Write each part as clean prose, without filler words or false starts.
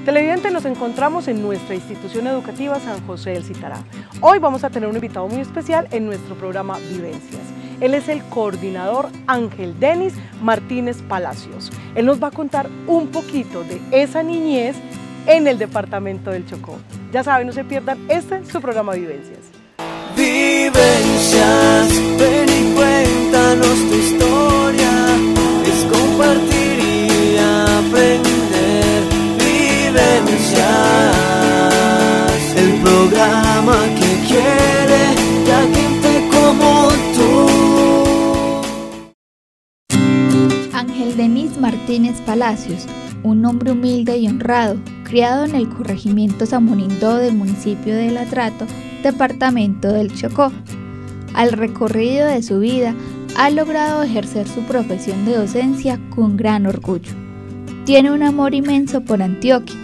Televidentes, nos encontramos en nuestra institución educativa San José del Citará. Hoy vamos a tener un invitado muy especial en nuestro programa Vivencias. Él es el coordinador Ángel Denis Martínez Palacios. Él nos va a contar un poquito de esa niñez en el departamento del Chocó. Ya saben, no se pierdan su programa Vivencias. Vivencias, ven y cuéntanos tu historia, es compartir y aprender. Vivencias, el programa que quiere que a gente como tú. Ángel Denis Martínez Palacios, un hombre humilde y honrado, criado en el corregimiento Samurindó del municipio de El Atrato, departamento del Chocó. Al recorrido de su vida, ha logrado ejercer su profesión de docencia con gran orgullo. Tiene un amor inmenso por Antioquia,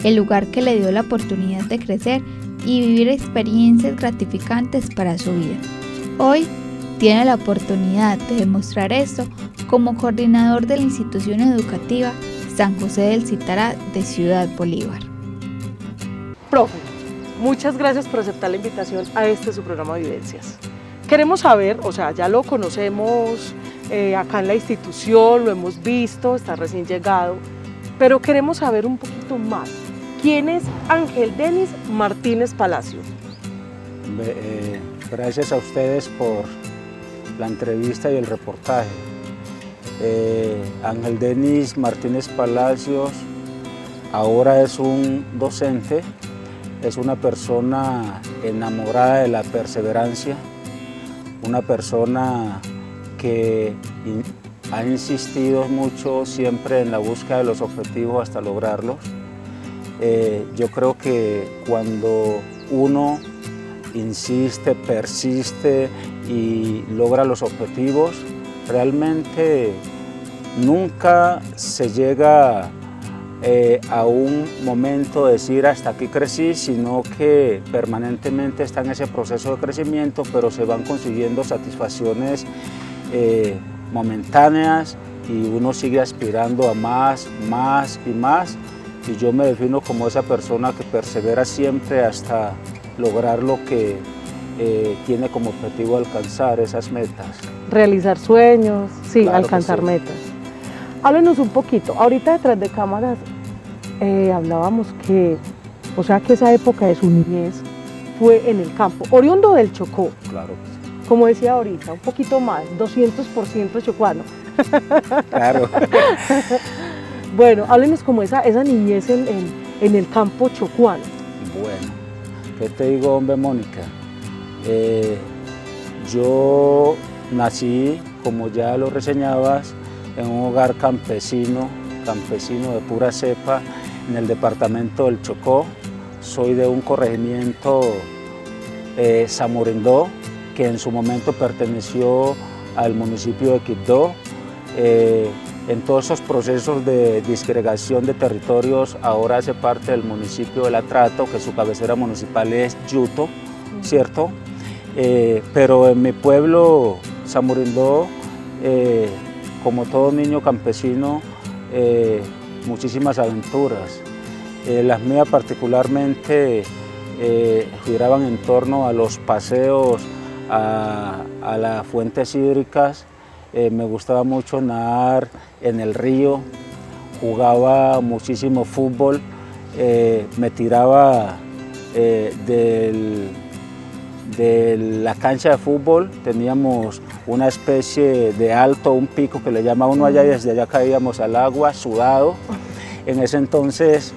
el lugar que le dio la oportunidad de crecer y vivir experiencias gratificantes para su vida. Hoy tiene la oportunidad de demostrar esto como coordinador de la institución educativa San José del Citará de Ciudad Bolívar. Profe, muchas gracias por aceptar la invitación a su programa Vivencias. Queremos saber, o sea, ya lo conocemos acá en la institución, lo hemos visto, está recién llegado, pero queremos saber un poquito más. ¿Quién es Ángel Denis Martínez Palacios? Gracias a ustedes por la entrevista y el reportaje. Ángel Denis Martínez Palacios ahora es un docente, es una persona enamorada de la perseverancia, una persona que ha insistido mucho siempre en la búsqueda de los objetivos hasta lograrlos. Yo creo que cuando uno insiste, persiste y logra los objetivos, realmente nunca se llega a un momento de decir hasta aquí crecí, sino que permanentemente está en ese proceso de crecimiento, pero se van consiguiendo satisfacciones momentáneas y uno sigue aspirando a más, más y más. Y yo me defino como esa persona que persevera siempre hasta lograr lo que tiene como objetivo alcanzar esas metas. Realizar sueños, sí, Claro, alcanzar sí. metas. Háblenos un poquito, ahorita detrás de cámaras hablábamos que, o sea, que esa época de su niñez fue en el campo, oriundo del Chocó. Claro. Como decía ahorita, un poquito más, 200% chocuano. Claro. Bueno, háblenos como esa niñez en el campo chocuano. Bueno, ¿qué te digo, hombre, Mónica? Yo nací, como ya lo reseñabas, en un hogar campesino de pura cepa, en el departamento del Chocó. Soy de un corregimiento Samurindó, que en su momento perteneció al municipio de Quibdó. En todos esos procesos de disgregación de territorios, ahora hace parte del municipio de El Atrato, que su cabecera municipal es Yuto, ¿cierto? Pero en mi pueblo, Samurindó, como todo niño campesino, muchísimas aventuras. Las mías particularmente giraban en torno a los paseos a las fuentes hídricas. Me gustaba mucho nadar en el río, jugaba muchísimo fútbol, me tiraba de la cancha de fútbol, teníamos una especie de alto, un pico que le llama uno allá, y desde allá caíamos al agua sudado. En ese entonces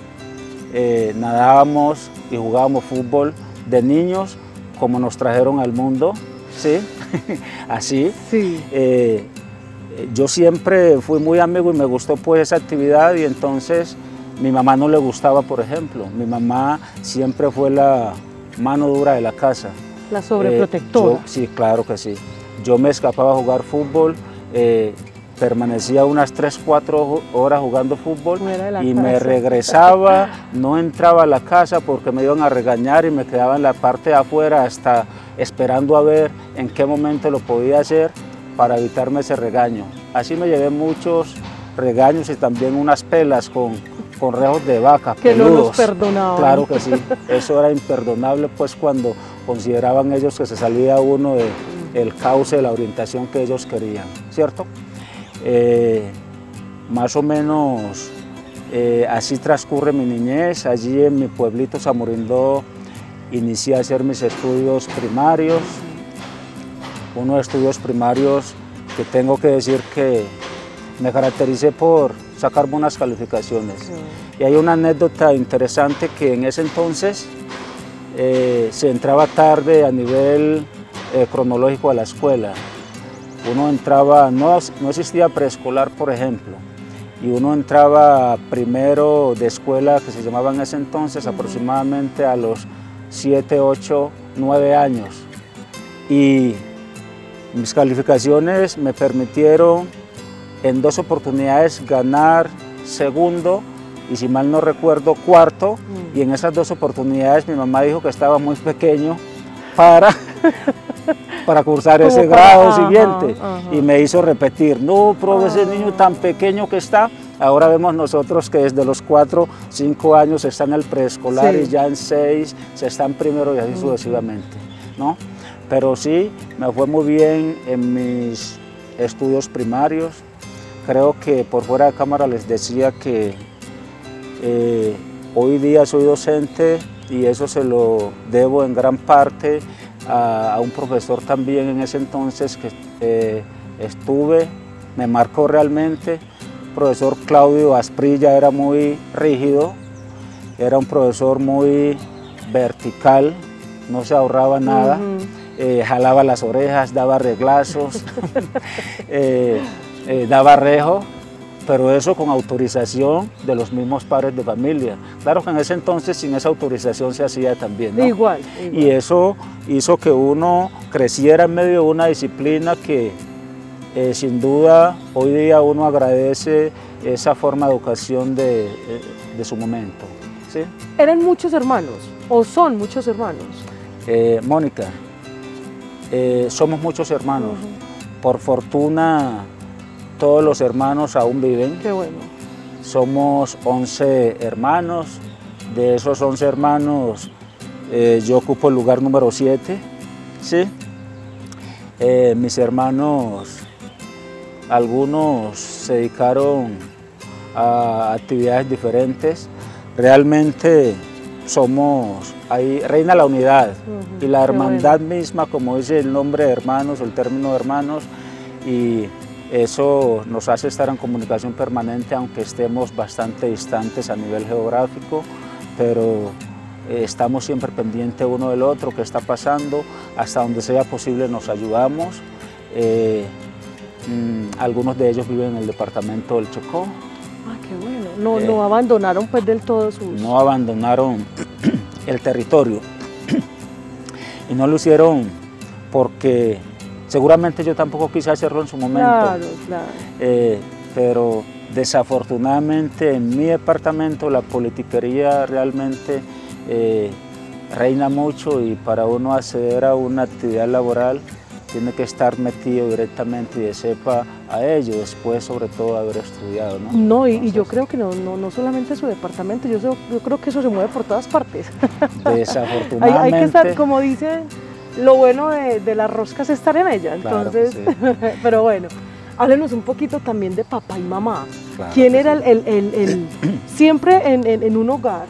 nadábamos y jugábamos fútbol de niños como nos trajeron al mundo, ¿sí? Así. Sí. Yo siempre fui muy amigo y me gustó pues esa actividad, y entonces mi mamá no le gustaba, por ejemplo. Mi mamá siempre fue la mano dura de la casa. La sobreprotectora. Sí, claro que sí. Yo me escapaba a jugar fútbol, permanecía unas 3-4 horas jugando fútbol y me regresaba, no entraba a la casa porque me iban a regañar y me quedaba en la parte de afuera hasta esperando a ver en qué momento lo podía hacer para evitarme ese regaño. Así me llevé muchos regaños y también unas pelas con con rejos de vaca, que peludos. no los perdonaban. Claro que sí, eso era imperdonable pues cuando consideraban ellos que se salía uno del cauce de la orientación que ellos querían, ¿cierto? Más o menos así transcurre mi niñez. Allí en mi pueblito Samurindó inicié a hacer mis estudios primarios, unos estudios primarios que tengo que decir que me caractericé por sacar buenas calificaciones. Sí. Y hay una anécdota interesante que en ese entonces se entraba tarde a nivel cronológico a la escuela. Uno entraba, no existía preescolar, por ejemplo, y uno entraba primero de escuela, que se llamaba en ese entonces, aproximadamente a los 7, 8, 9 años. Y mis calificaciones me permitieron en 2 oportunidades ganar segundo y, si mal no recuerdo, cuarto. Y en esas 2 oportunidades mi mamá dijo que estaba muy pequeño para cursar ese grado siguiente. Y me hizo repetir: no, profe, ese niño tan pequeño que está. Ahora vemos nosotros que desde los 4, 5 años está en el preescolar, y ya en 6 se está en primero y así sucesivamente, ¿no? Pero sí, me fue muy bien en mis estudios primarios. Creo que por fuera de cámara les decía que hoy día soy docente, y eso se lo debo en gran parte a un profesor también en ese entonces que me marcó realmente. El profesor Claudio Asprilla era muy rígido, era un profesor muy vertical, no se ahorraba nada, jalaba las orejas, daba reglazos, daba rejo, pero eso con autorización de los mismos padres de familia. Claro que en ese entonces sin esa autorización se hacía también, ¿no? Igual. Y eso hizo que uno creciera en medio de una disciplina que sin duda hoy día uno agradece esa forma de educación de su momento, ¿sí? ¿Eran muchos hermanos o son muchos hermanos? Mónica, somos muchos hermanos. Por fortuna todos los hermanos aún viven. Qué bueno. Somos 11 hermanos. De esos 11 hermanos yo ocupo el lugar número 7, ¿sí? Mis hermanos, algunos se dedicaron a actividades diferentes. Realmente ahí reina la unidad y la hermandad misma, como dice el nombre de hermanos, el término de hermanos, y eso nos hace estar en comunicación permanente, aunque estemos bastante distantes a nivel geográfico, pero estamos siempre pendientes uno del otro, qué está pasando, hasta donde sea posible nos ayudamos. Algunos de ellos viven en el departamento del Chocó. Ah, qué bueno. No abandonaron pues del todo sus... No abandonaron el territorio. Y no lo hicieron porque seguramente yo tampoco quise hacerlo en su momento. Claro, claro. Pero desafortunadamente en mi departamento la politiquería realmente reina mucho, y para uno acceder a una actividad laboral tiene que estar metido directamente y de cepa a ello, después sobre todo haber estudiado, ¿no? No, y yo creo que no solamente su departamento, yo creo que eso se mueve por todas partes. Desafortunadamente. hay que estar, como dicen, lo bueno de las roscas es estar en ella, entonces, claro, sí. Pero bueno, háblenos un poquito también de papá y mamá. Claro, ¿quién era el siempre en un hogar,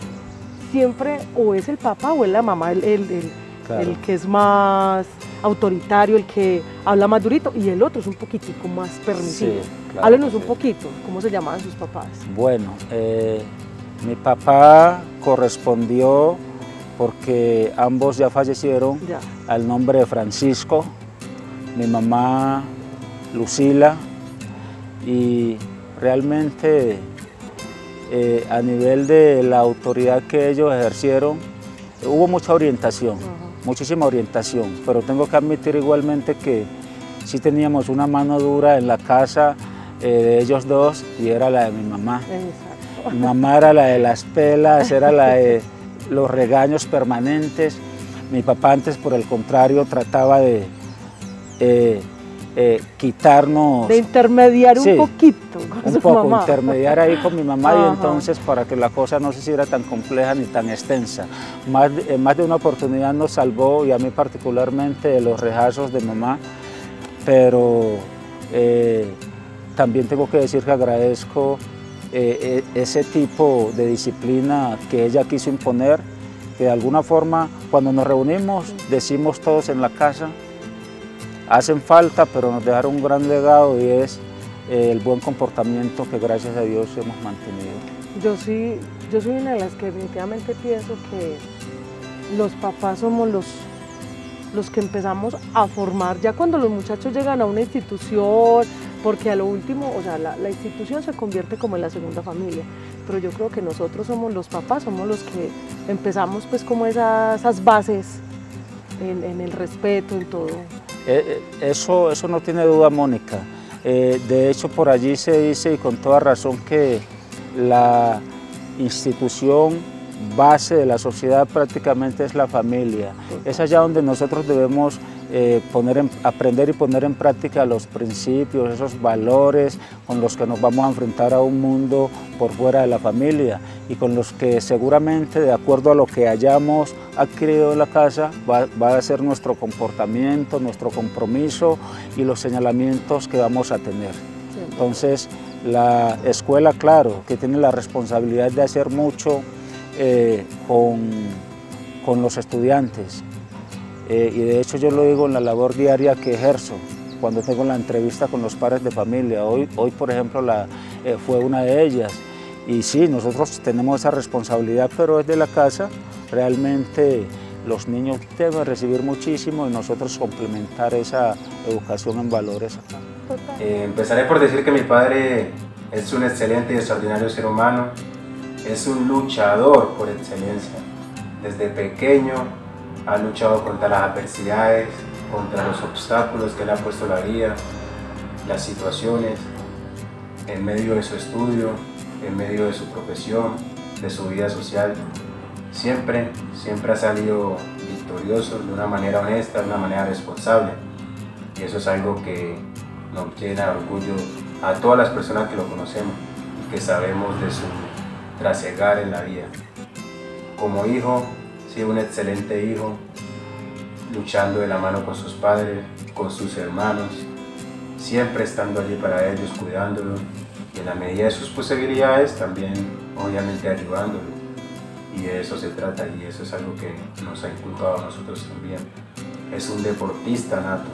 siempre o es el papá o es la mamá claro, el que es más autoritario, el que habla más durito, y el otro es un poquitico más permisivo? Sí, claro, háblenos un poquito, ¿cómo se llamaban sus papás? Bueno, mi papá correspondió, porque ambos ya fallecieron, al nombre de Francisco, mi mamá Lucila, y realmente a nivel de la autoridad que ellos ejercieron, hubo mucha orientación, muchísima orientación, pero tengo que admitir igualmente que sí teníamos una mano dura en la casa de ellos dos, y era la de mi mamá. Exacto. Mi mamá era la de las pelas, era la de los regaños permanentes. Mi papá antes, por el contrario, trataba de quitarnos... De intermediar un poquito con un su poco, mamá. intermediar ahí con mi mamá. Ajá. Y entonces para que la cosa no se hiciera tan compleja ni tan extensa. Más de una oportunidad nos salvó, y a mí particularmente, de los rechazos de mamá, pero también tengo que decir que agradezco ese tipo de disciplina que ella quiso imponer, que de alguna forma cuando nos reunimos decimos todos en la casa, hacen falta, pero nos dejaron un gran legado, y es el buen comportamiento que gracias a Dios hemos mantenido. Yo soy una de las que definitivamente pienso que los papás somos los que empezamos a formar ya cuando los muchachos llegan a una institución, porque a lo último, o sea, la institución se convierte como en la segunda familia, pero yo creo que nosotros somos los papás, somos los que empezamos pues como esas bases en el respeto, en todo. Eso no tiene duda, Mónica. De hecho, por allí se dice, y con toda razón, que la institución base de la sociedad prácticamente es la familia. Es allá donde nosotros debemos aprender y poner en práctica los principios, esos valores con los que nos vamos a enfrentar a un mundo por fuera de la familia, y con los que seguramente, de acuerdo a lo que hayamos adquirido en la casa, va a ser nuestro comportamiento, nuestro compromiso y los señalamientos que vamos a tener. Entonces, la escuela, claro, que tiene la responsabilidad de hacer mucho con los estudiantes, y de hecho yo lo digo en la labor diaria que ejerzo cuando tengo la entrevista con los padres de familia. Hoy por ejemplo, fue una de ellas, y sí, nosotros tenemos esa responsabilidad, pero desde la casa realmente los niños deben recibir muchísimo, y nosotros complementar esa educación en valores acá. Empezaré por decir que mi padre es un excelente y extraordinario ser humano, es un luchador por excelencia. Desde pequeño ha luchado contra las adversidades, contra los obstáculos que le ha puesto la vida, las situaciones, en medio de su estudio, en medio de su profesión, de su vida social. Siempre ha salido victorioso de una manera honesta, de una manera responsable. Y eso es algo que nos llena de orgullo a todas las personas que lo conocemos y que sabemos de su trasegar en la vida. Como hijo, ha sido un excelente hijo, luchando de la mano con sus padres, con sus hermanos, siempre estando allí para ellos, cuidándolos, y en la medida de sus posibilidades también, obviamente, ayudándolos. Y de eso se trata, y eso es algo que nos ha inculcado a nosotros también. Es un deportista nato,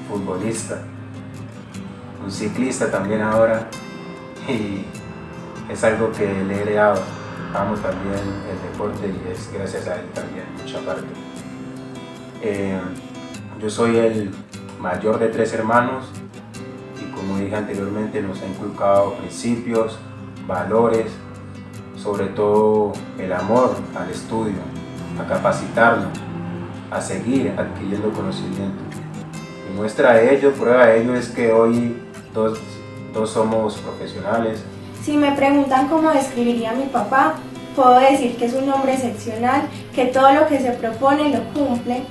futbolista, un ciclista también ahora, y es algo que le he heredado. Amo también el deporte, y es gracias a él también mucha parte. Yo soy el mayor de 3 hermanos, y como dije anteriormente, nos ha inculcado principios, valores, sobre todo el amor al estudio, a capacitarnos, a seguir adquiriendo conocimiento. Y muestra de ello, prueba de ello, es que hoy todos somos profesionales. Si me preguntan cómo describiría a mi papá, puedo decir que es un hombre excepcional, que todo lo que se propone lo cumple.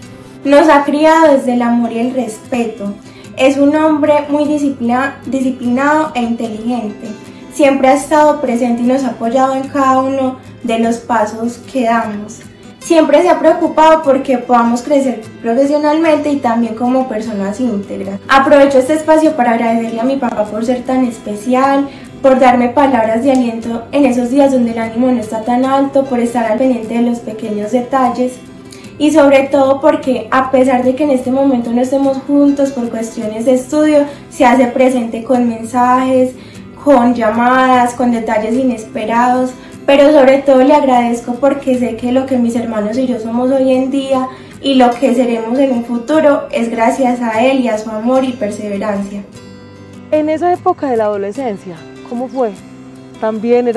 Nos ha criado desde el amor y el respeto. Es un hombre muy disciplinado e inteligente. Siempre ha estado presente y nos ha apoyado en cada uno de los pasos que damos. Siempre se ha preocupado porque podamos crecer profesionalmente y también como personas íntegras. Aprovecho este espacio para agradecerle a mi papá por ser tan especial, por darme palabras de aliento en esos días donde el ánimo no está tan alto, por estar al pendiente de los pequeños detalles, y sobre todo porque, a pesar de que en este momento no estemos juntos por cuestiones de estudio, se hace presente con mensajes, con llamadas, con detalles inesperados, pero sobre todo le agradezco porque sé que lo que mis hermanos y yo somos hoy en día y lo que seremos en un futuro es gracias a él y a su amor y perseverancia. En esa época de la adolescencia, ¿cómo fue? ¿También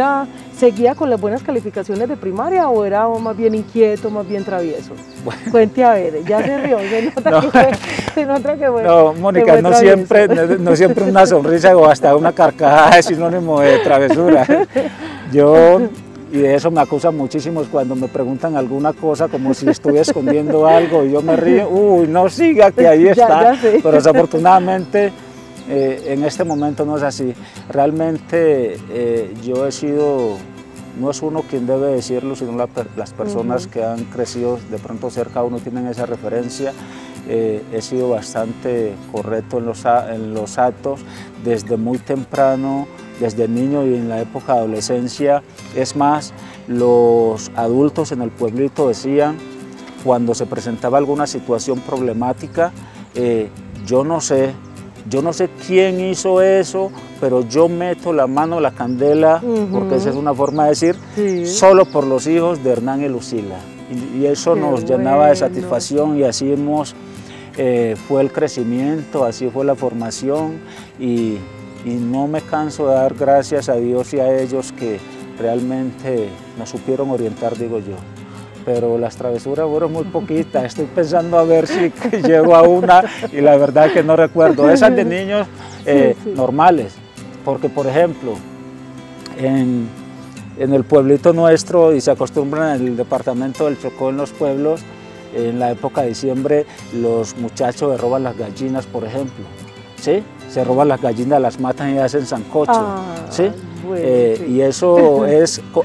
seguía con las buenas calificaciones de primaria o era más bien inquieto, más bien travieso? Bueno. Cuente a ver, ya se rió, se nota que fue. No, Mónica, no siempre una sonrisa o hasta una carcajada es sinónimo de travesura. Yo Y de eso me acusan muchísimos cuando me preguntan alguna cosa, como si estuviera escondiendo algo, y yo me río, uy, no siga, que ahí está. Ya sé. Pero desafortunadamente en este momento no es así. Realmente yo he sido, no es uno quien debe decirlo, sino las personas que han crecido de pronto cerca a uno tienen esa referencia. He sido bastante correcto en los actos desde muy temprano, desde niño y en la época de adolescencia. Es más, los adultos en el pueblito decían, cuando se presentaba alguna situación problemática, yo no sé quién hizo eso, pero yo meto la mano a la candela, porque esa es una forma de decir, solo por los hijos de Hernán y Lucila. Y eso nos llenaba de satisfacción, y así fue el crecimiento, así fue la formación, y no me canso de dar gracias a Dios y a ellos que realmente nos supieron orientar, digo yo. Pero las travesuras fueron muy poquitas, estoy pensando a ver si llego a una, y la verdad que no recuerdo. Esas de niños normales, porque por ejemplo, en el pueblito nuestro, y se acostumbran en el departamento del Chocó, en los pueblos, en la época de diciembre, los muchachos se roban las gallinas, por ejemplo, ¿sí? Se roban las gallinas, las matan y hacen sancocho, ¿sí? Bueno, y eso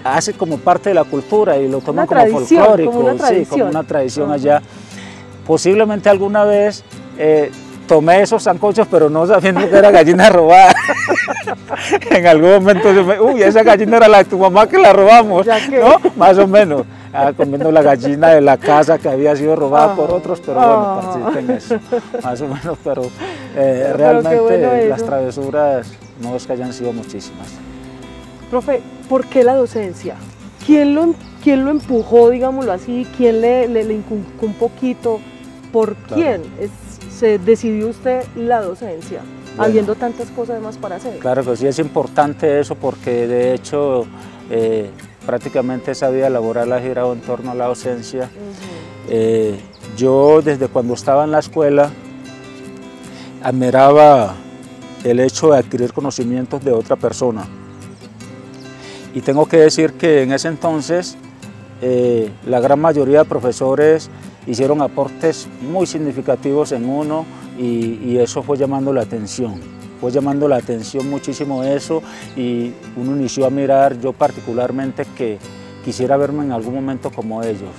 hace como parte de la cultura y lo toman como folclórico, como una tradición allá. Posiblemente alguna vez tomé esos sancochos, pero no sabiendo que era gallina robada. En algún momento uy, esa gallina era la de tu mamá, que la robamos, ¿no? Más o menos. Comiendo la gallina de la casa que había sido robada por otros, pero bueno, participé en eso, más o menos, pero realmente bueno, las travesuras no es que hayan sido muchísimas. Profe, ¿por qué la docencia? ¿Quién lo empujó, digámoslo así? ¿Quién le inculcó un poquito? ¿Por quién se decidió usted la docencia, habiendo tantas cosas más para hacer? Claro que sí, es importante eso, porque de hecho prácticamente esa vida laboral ha girado en torno a la docencia. Yo desde cuando estaba en la escuela admiraba el hecho de adquirir conocimientos de otra persona. Y tengo que decir que en ese entonces la gran mayoría de profesores hicieron aportes muy significativos en uno, y eso fue llamando la atención. Fue llamando la atención muchísimo eso, y uno inició a mirar, yo particularmente, que quisiera verme en algún momento como ellos,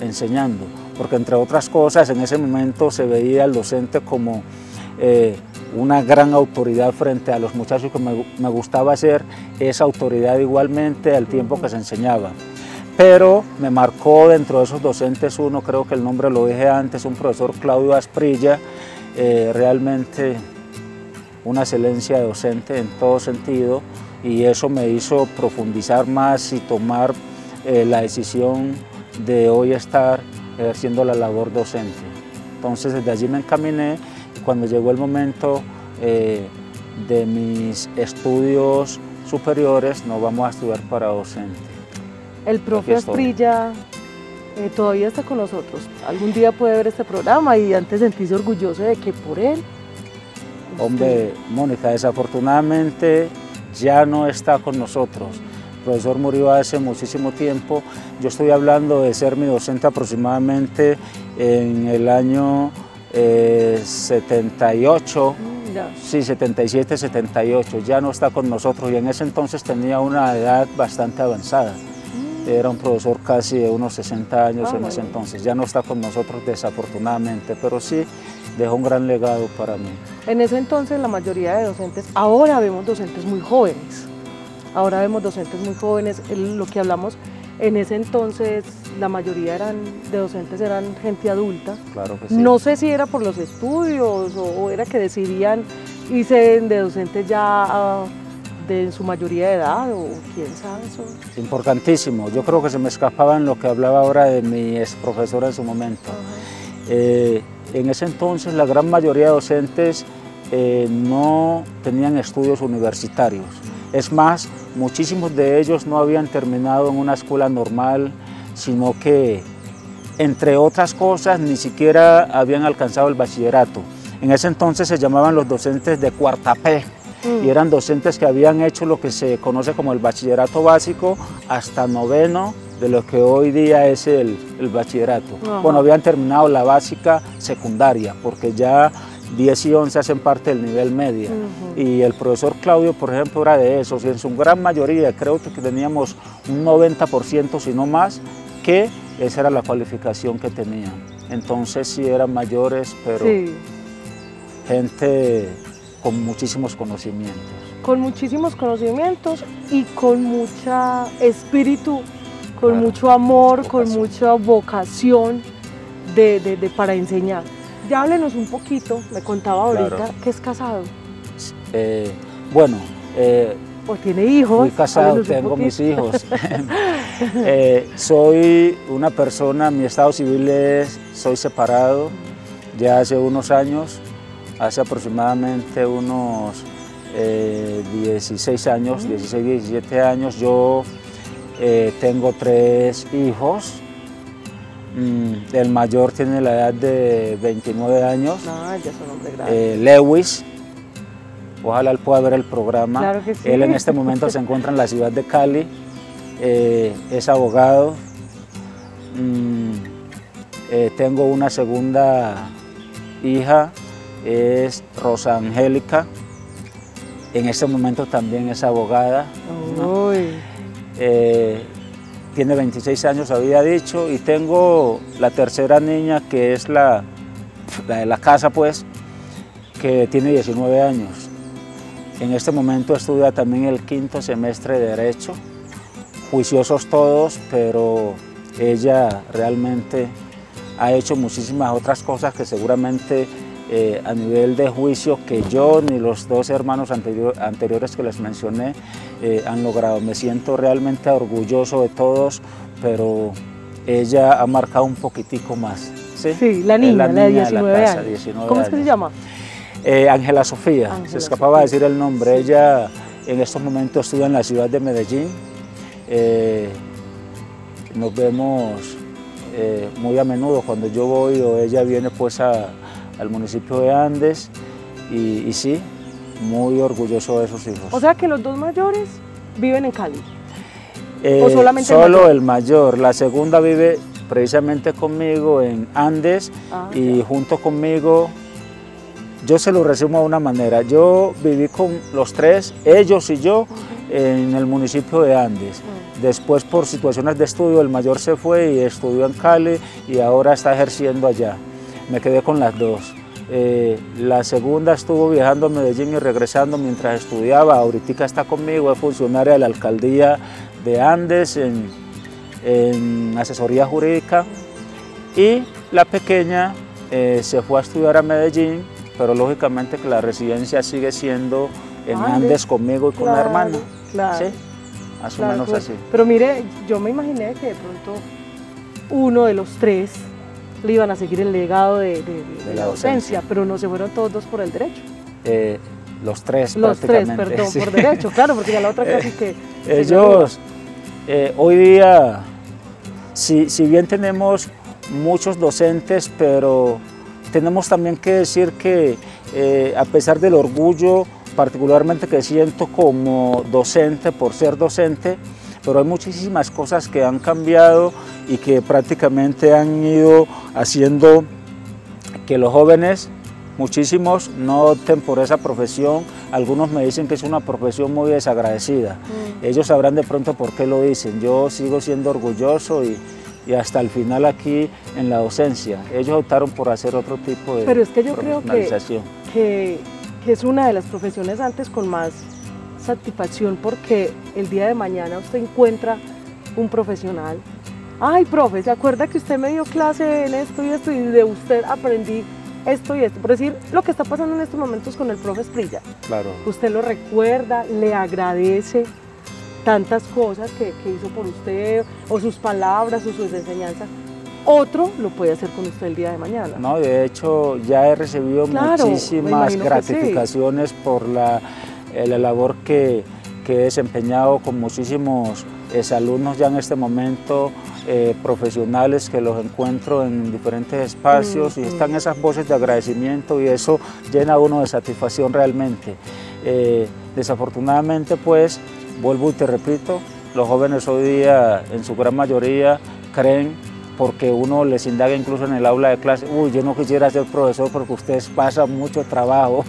enseñando, porque entre otras cosas en ese momento se veía al docente como una gran autoridad frente a los muchachos, que me gustaba ser esa autoridad igualmente al tiempo que se enseñaba. Pero me marcó dentro de esos docentes uno, creo que el nombre lo dije antes, un profesor Claudio Asprilla, realmente una excelencia de docente en todo sentido, y eso me hizo profundizar más y tomar la decisión de hoy estar ejerciendo la labor docente. Entonces desde allí me encaminé, y cuando llegó el momento de mis estudios superiores, nos vamos a estudiar para docente. El profe Asprilla todavía está con nosotros. Algún día puede ver este programa y antes sentirse orgulloso de que por él. Hombre, Mónica, desafortunadamente ya no está con nosotros. El profesor murió hace muchísimo tiempo. Yo estoy hablando de ser mi docente aproximadamente en el año 78, sí, 77, 78. Ya no está con nosotros, y en ese entonces tenía una edad bastante avanzada. Era un profesor casi de unos 60 años en ese entonces. Ya no está con nosotros desafortunadamente, pero sí dejó un gran legado para mí. En ese entonces la mayoría de docentes, ahora vemos docentes muy jóvenes. Ahora vemos docentes muy jóvenes. Lo que hablamos en ese entonces, la mayoría de docentes eran gente adulta. Claro que sí. No sé si era por los estudios o era que decidían irse de docentes ya de su mayoría de edad, o quién sabe eso. Importantísimo. Yo creo que se me escapaba en lo que hablaba ahora de mi ex profesora en su momento. En ese entonces la gran mayoría de docentes no tenían estudios universitarios. Es más, muchísimos de ellos no habían terminado en una escuela normal, sino que, entre otras cosas, ni siquiera habían alcanzado el bachillerato. En ese entonces se llamaban los docentes de cuarta P, y eran docentes que habían hecho lo que se conoce como el bachillerato básico hasta noveno de lo que hoy día es el bachillerato. Bueno, habían terminado la básica secundaria, porque ya 10 y 11 hacen parte del nivel media. Y el profesor Claudio, por ejemplo, era de esos, y en su gran mayoría, creo que teníamos un 90%, si no más, que esa era la cualificación que tenían. Entonces sí eran mayores, pero gente con muchísimos conocimientos. Con muchísimos conocimientos y con mucho espíritu, con mucho amor, con mucha vocación para enseñar. Ya háblenos un poquito, me contaba ahorita que es casado. Bueno, ¿o tiene hijos? Fui casado, tengo mis hijos. Soy una persona, mi estado civil soy separado ya hace unos años, hace aproximadamente unos 16 años, 16, 17 años. Yo tengo 3 hijos. El mayor tiene la edad de 29 años. Ya es un hombre grande. Lewis, ojalá él pueda ver el programa. Claro que sí. Él en este momento se encuentra en la ciudad de Cali, es abogado. Tengo una segunda hija, es Rosa Angélica, en este momento también es abogada. Tiene 26 años, había dicho, y tengo la tercera niña, que es la de la casa, pues, que tiene 19 años. En este momento estudia también el 5º semestre de Derecho, juiciosos todos, pero ella realmente ha hecho muchísimas otras cosas que seguramente a nivel de juicio que yo ni los 2 hermanos anteriores que les mencioné han logrado. Me siento realmente orgulloso de todos, pero ella ha marcado un poquitico más. Sí, la niña de 19 años. 19 ¿Cómo es que se llama? Ángela Sofía, se escapaba de decir el nombre. Ella en estos momentos estudia en la ciudad de Medellín. Nos vemos muy a menudo cuando yo voy o ella viene pues al municipio de Andes, y sí, muy orgulloso de sus hijos. O sea que los 2 mayores viven en Cali. ¿O solamente solo el mayor? La segunda vive precisamente conmigo en Andes, y junto conmigo, yo se lo resumo de una manera, yo viví con los 3, ellos y yo, en el municipio de Andes. Después, por situaciones de estudio, el mayor se fue y estudió en Cali y ahora está ejerciendo allá. Me quedé con las 2. La segunda estuvo viajando a Medellín y regresando mientras estudiaba. Ahorita está conmigo, es funcionaria de la alcaldía de Andes en asesoría jurídica. Y la pequeña se fue a estudiar a Medellín, pero lógicamente que la residencia sigue siendo en Andes conmigo y con la hermana. Claro. ¿Sí? Más o menos así. Pero mire, yo me imaginé que de pronto uno de los 3 le iban a seguir el legado de la docencia, pero no se fueron todos 2 por el derecho. Los 3 prácticamente. Los 3, perdón, sí. Por derecho, claro, porque ya la otra casi que... Ellos, hoy día, si bien tenemos muchos docentes, pero tenemos también que decir que a pesar del orgullo particularmente que siento como docente por ser docente, pero hay muchísimas cosas que han cambiado y que prácticamente han ido haciendo que los jóvenes, muchísimos, no opten por esa profesión. Algunos me dicen que es una profesión muy desagradecida. Ellos sabrán de pronto por qué lo dicen. Yo sigo siendo orgulloso y hasta el final aquí en la docencia. Ellos optaron por hacer otro tipo de Pero es que yo creo que es una de las profesiones antes con más satisfacción, porque el día de mañana usted encuentra un profesional. Ay, profe, ¿se acuerda que usted me dio clase en esto y esto y de usted aprendí esto y esto? Por decir lo que está pasando en estos momentos con el profe Esprilla. Claro. Usted lo recuerda, le agradece tantas cosas que hizo por usted, o sus palabras, o sus enseñanzas. Otro lo puede hacer con usted el día de mañana. No, de hecho ya he recibido muchísimas gratificaciones por la labor que he desempeñado con muchísimos alumnos ya en este momento, profesionales que los encuentro en diferentes espacios y están esas voces de agradecimiento y eso llena a uno de satisfacción realmente. Desafortunadamente, pues, vuelvo y te repito, los jóvenes hoy día, en su gran mayoría, creen, porque uno les indaga incluso en el aula de clase, uy, yo no quisiera ser profesor porque ustedes pasan mucho trabajo.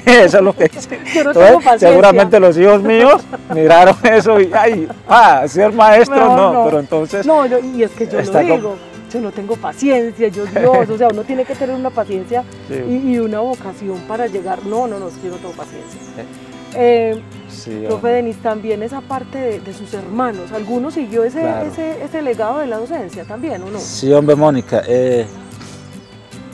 Eso es lo que dicen. Yo no tengo paciencia. Seguramente los hijos míos miraron eso y, ay, ser maestro no, pero entonces... No, y es que yo lo digo. Yo no tengo paciencia, Dios, o sea, uno tiene que tener una paciencia y una vocación para llegar. No, es que yo no tengo paciencia. Profe Denis, también esa parte de sus hermanos, ¿alguno siguió ese legado de la docencia también o no? Sí, hombre, Mónica,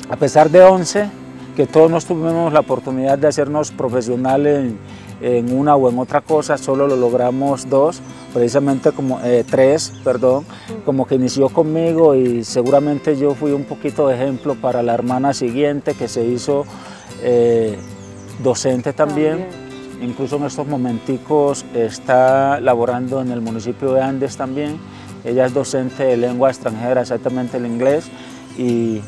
a pesar de 11, que todos nos tuvimos la oportunidad de hacernos profesionales en una o en otra cosa, solo lo logramos 2, precisamente como 3, perdón, como que inició conmigo y seguramente yo fui un poquito de ejemplo para la hermana siguiente que se hizo docente también. Incluso en estos momenticos está laborando en el municipio de Andes también. Ella es docente de lengua extranjera, exactamente el inglés, y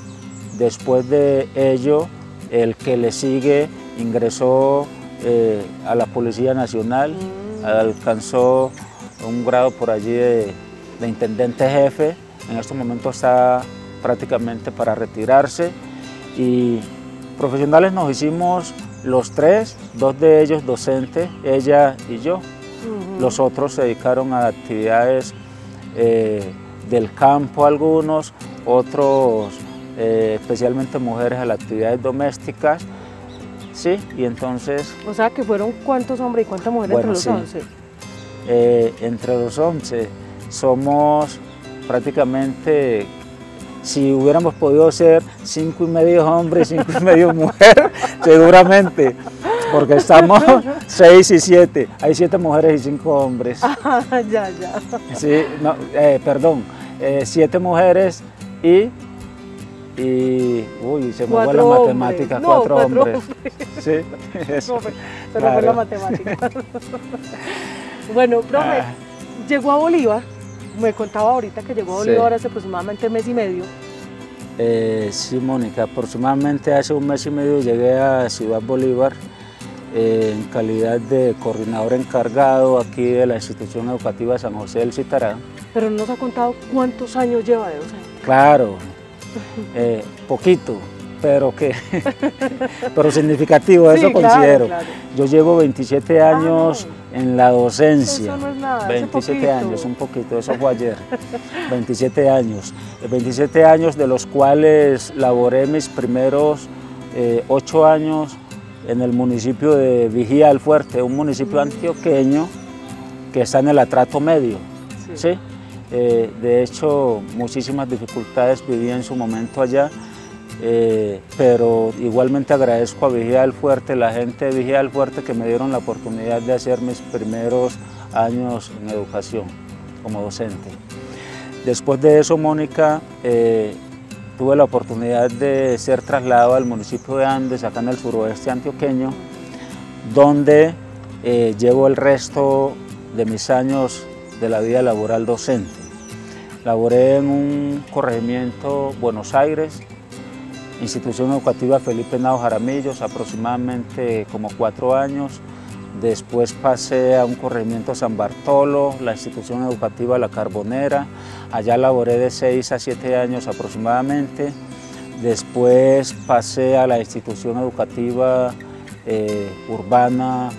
después de ello, el que le sigue ingresó a la Policía Nacional, alcanzó un grado por allí de intendente jefe, en estos momentos está prácticamente para retirarse, y profesionales nos hicimos los 3, 2 de ellos docentes, ella y yo. Los otros se dedicaron a actividades del campo algunos, otros, especialmente mujeres, a las actividades domésticas. Sí, y entonces... O sea, que fueron ¿cuántos hombres y cuántas mujeres entre los 11? Entre los 11 somos prácticamente... Si hubiéramos podido ser 5 y medio hombres, 5 y medio mujeres, seguramente, porque estamos 6 y 7, hay 7 mujeres y 5 hombres. Ya. Sí, no, perdón, 7 mujeres y uy, se me fue la matemática, 4 hombres. Sí, eso. Se me fue la matemática. Bueno, profe, llegó a Bolívar. Me contaba ahorita que llegó a Bolívar hace aproximadamente mes y medio. Sí, Mónica, aproximadamente hace un mes y medio llegué a Ciudad Bolívar en calidad de coordinador encargado aquí de la institución educativa San José del Citará. Pero no nos ha contado cuántos años lleva de docente. Claro, poquito, pero significativo, eso considero. Claro. Yo llevo 27 años en la docencia. Eso no es nada, 27 años, un poquito, eso fue ayer. 27 años. 27 años de los cuales laboré mis primeros 8 años en el municipio de Vigía del Fuerte, un municipio antioqueño que está en el Atrato Medio. ¿Sí? De hecho, muchísimas dificultades viví en su momento allá. Pero igualmente agradezco a Vigía del Fuerte, la gente de Vigía del Fuerte que me dieron la oportunidad de hacer mis primeros años en educación como docente. Después de eso, Mónica, tuve la oportunidad de ser trasladado al municipio de Andes, acá en el suroeste antioqueño, donde llevo el resto de mis años de la vida laboral docente. Laboré en un corregimiento Buenos Aires, Institución Educativa Felipe Henao Jaramillos, aproximadamente como 4 años. Después pasé a un corregimiento San Bartolo, la Institución Educativa La Carbonera. Allá laboré de 6 a 7 años aproximadamente. Después pasé a la Institución Educativa Urbana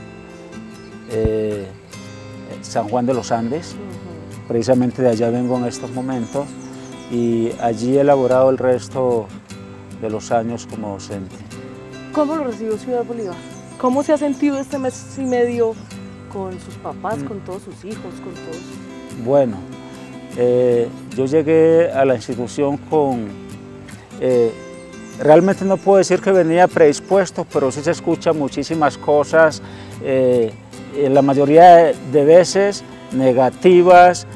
San Juan de los Andes. Precisamente de allá vengo en estos momentos. Y allí he elaborado el resto de los años como docente. ¿Cómo lo recibió Ciudad Bolívar? ¿Cómo se ha sentido este mes y medio con sus papás, con todos sus hijos, con todos? Bueno, yo llegué a la institución con... realmente no puedo decir que venía predispuesto, pero sí se escuchan muchísimas cosas, la mayoría de veces negativas,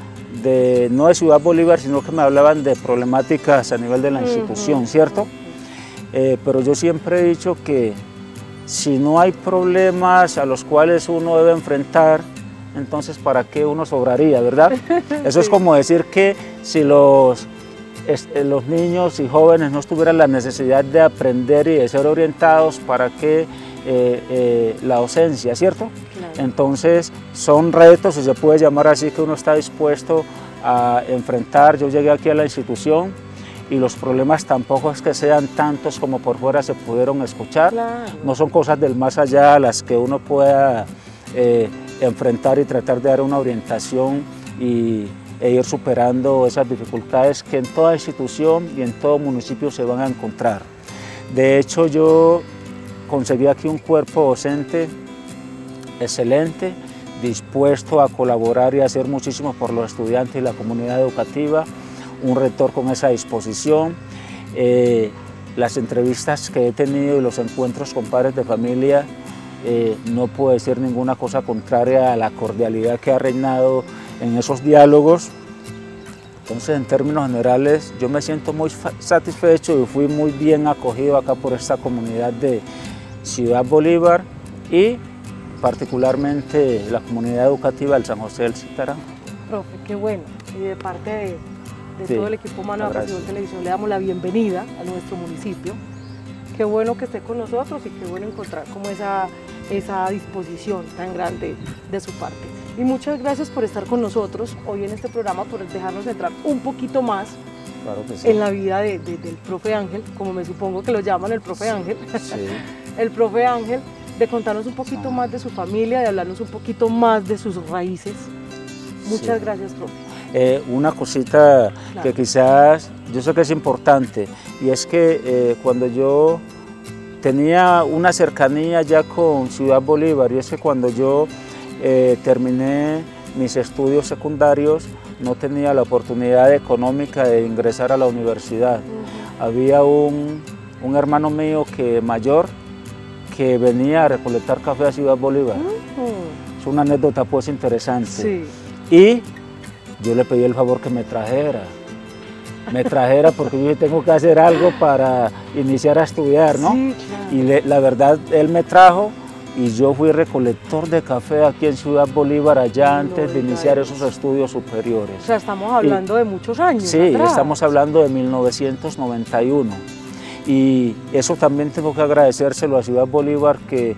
no de Ciudad Bolívar, sino que me hablaban de problemáticas a nivel de la institución, ¿cierto? Pero yo siempre he dicho que si no hay problemas a los cuales uno debe enfrentar, entonces ¿para qué uno sobraría, verdad? Eso es como decir que si los niños y jóvenes no tuvieran la necesidad de aprender y de ser orientados, ¿para qué la docencia, ¿cierto? Claro. Entonces son retos, si se puede llamar así, que uno está dispuesto a enfrentar. Yo llegué aquí a la institución y los problemas tampoco es que sean tantos como por fuera se pudieron escuchar. Claro. No son cosas del más allá a las que uno pueda enfrentar y tratar de dar una orientación e ir superando esas dificultades que en toda institución y en todo municipio se van a encontrar. De hecho, yo conseguí aquí un cuerpo docente excelente, dispuesto a colaborar y a hacer muchísimo por los estudiantes y la comunidad educativa, un rector con esa disposición. Las entrevistas que he tenido y los encuentros con padres de familia, no puedo decir ninguna cosa contraria a la cordialidad que ha reinado en esos diálogos. Entonces, en términos generales, yo me siento muy satisfecho y fui muy bien acogido acá por esta comunidad de Ciudad Bolívar y particularmente la comunidad educativa del San José del Citará. Profe, qué bueno. Y de parte de Sí, todo el equipo humano de gracias. Pasión Televisión le damos la bienvenida a nuestro municipio. Qué bueno que esté con nosotros y qué bueno encontrar como esa disposición tan grande de su parte. Y muchas gracias por estar con nosotros hoy en este programa, por dejarnos entrar un poquito más Claro que sí. en la vida del profe Ángel, como me supongo que lo llaman el profe Ángel. Sí. El profe Ángel, de contarnos un poquito más de su familia, de hablarnos un poquito más de sus raíces. Muchas Sí. gracias, profe. Una cosita Claro. que quizás yo sé que es importante, y es que cuando yo tenía una cercanía ya con Ciudad Bolívar, y es que cuando yo terminé mis estudios secundarios no tenía la oportunidad económica de ingresar a la universidad. Había un hermano mío mayor que venía a recolectar café a Ciudad Bolívar. Es una anécdota pues interesante. Sí. Y yo le pedí el favor que me trajera porque yo tengo que hacer algo para iniciar a estudiar, ¿no? Sí, claro. Y la verdad, él me trajo y yo fui recolector de café aquí en Ciudad Bolívar allá antes de iniciar esos estudios superiores. O sea, estamos hablando de muchos años Sí, atrás. estamos hablando de 1991. Y eso también tengo que agradecérselo a Ciudad Bolívar que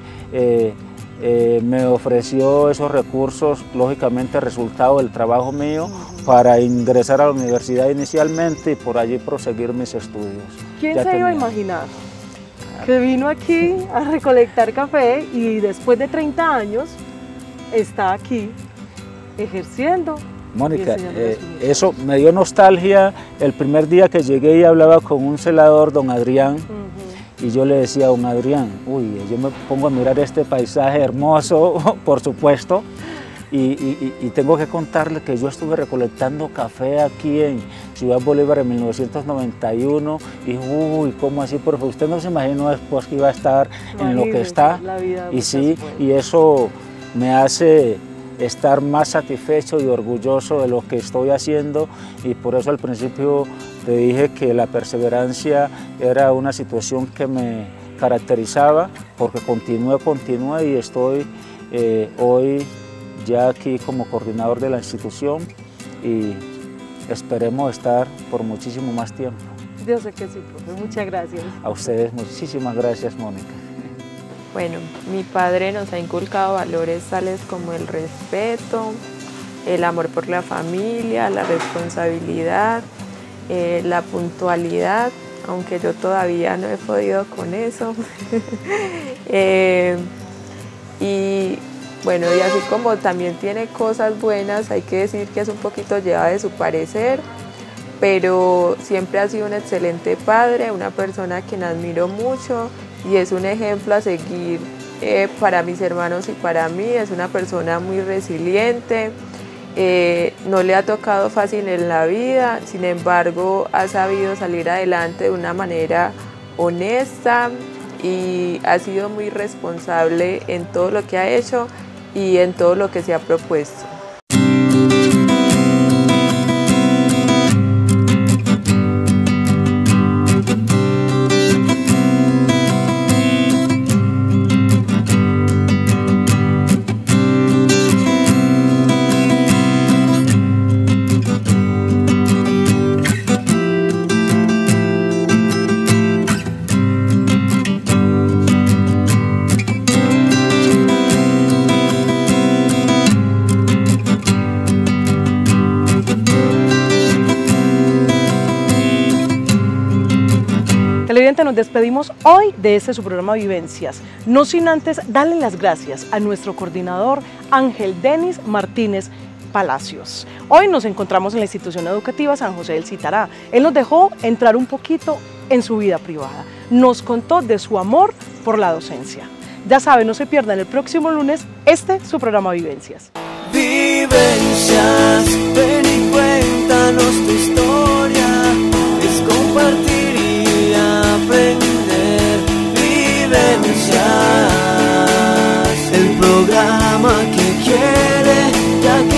me ofreció esos recursos, lógicamente resultado del trabajo mío, para ingresar a la universidad inicialmente y por allí proseguir mis estudios. ¿Quién Ya se iba a tenía- imaginar que vino aquí a recolectar café y después de 30 años está aquí ejerciendo? Mónica, Y enseñándole a su mujer. eso me dio nostalgia el primer día que llegué y hablaba con un celador, don Adrián, Ujú. y yo le decía a don Adrián, uy, yo me pongo a mirar este paisaje hermoso, por supuesto, y tengo que contarle que yo estuve recolectando café aquí en Ciudad Bolívar en 1991, y uy, ¿cómo así? Porque usted no se imaginó después que iba a estar en lo que Imagínese, está, la vida y muchas sí, vueltas. y eso me hace estar más satisfecho y orgulloso de lo que estoy haciendo, y por eso al principio te dije que la perseverancia era una situación que me caracterizaba, porque continué y estoy hoy ya aquí como coordinador de la institución y esperemos estar por muchísimo más tiempo. Yo sé que sí, profe. Muchas gracias. A ustedes muchísimas gracias, Mónica. Bueno, mi padre nos ha inculcado valores tales como el respeto, el amor por la familia, la responsabilidad, la puntualidad, aunque yo todavía no he podido con eso. Y bueno, y así como también tiene cosas buenas, hay que decir que es un poquito llevada de su parecer, pero siempre ha sido un excelente padre, una persona a quien admiro mucho y es un ejemplo a seguir para mis hermanos y para mí. Es una persona muy resiliente, no le ha tocado fácil en la vida, sin embargo ha sabido salir adelante de una manera honesta y ha sido muy responsable en todo lo que ha hecho y en todo lo que se ha propuesto. Televidente, nos despedimos hoy de este su programa Vivencias, no sin antes darle las gracias a nuestro coordinador Ángel Denis Martínez Palacios. Hoy nos encontramos en la institución educativa San José del Citará. Él nos dejó entrar un poquito en su vida privada, nos contó de su amor por la docencia. Ya saben, no se pierdan el próximo lunes su programa Vivencias. Vivencias, ven y cuéntanos tu historia, es compartir y aprender. Vivencias, el programa que quiere, ya que